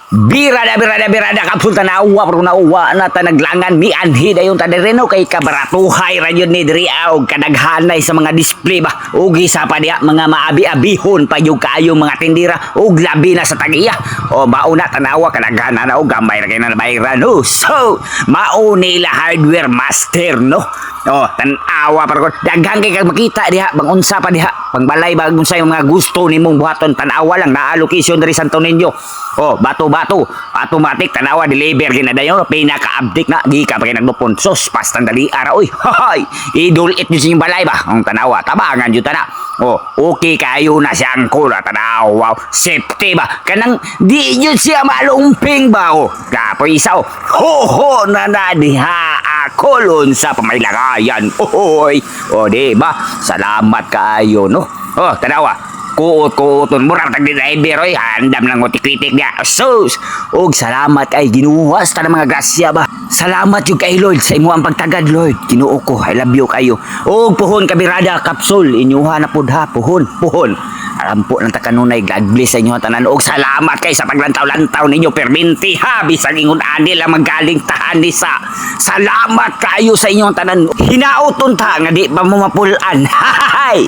Birada kapsul tanawa pero nauwa na tanaglangan mi anhi dayon tadereno kay kabaratuhay ra yun ni diri og kadaghanay sa mga display ba ug isa pa diha mga maabi-abihon pa yung kayo mga tindira ug labi na sa tagiya o mauna tanawa kadaghanan na og gamay ra kay na bayran no so mauni la hardware master no. Oh, tanawa para ko daghang kay kag makita diha bang unsa pa diha pangbalay ba unsay mga gusto nimong buhaton tanawa lang na location diri Santo Niño. Oh, bato automatic tanawa deliver gina dayon pinaka-update na gika pa kay naglupon sos pastang dali ara oy hay idulit niyo sing balay ba ang tanawa tabangan jud tana. Oh, okay kayo na siyang kula tanawa safety ba kanang di jud siya malumping ba oh kapoy isa oh ho na diha kolon sa pamailagayan. Oy, o di ba? Salamat kaayo no. Oh, tanawa. Kuot-kuoton murang tag driver oy, handam lang mo tikritik niya. Sus, og salamat kay Ginoo sa mga grasya ba. Salamat jud kay Lord sa imo ang pagtagad Lord. Ginoo ko, I love you kayo. Og puhon kabirada kapsul inyuha na pud ha, puhon. Alam po ng takanunay, God bless sa inyo tanan. Og salamat kay sa paglantaw-lantaw ninyo perminti ha, bisag ingon ani lang magaling tahan ni sa. Salamat kayo sa inyong tanan. Hinauton ta nga di pa mo mapulan. Hay!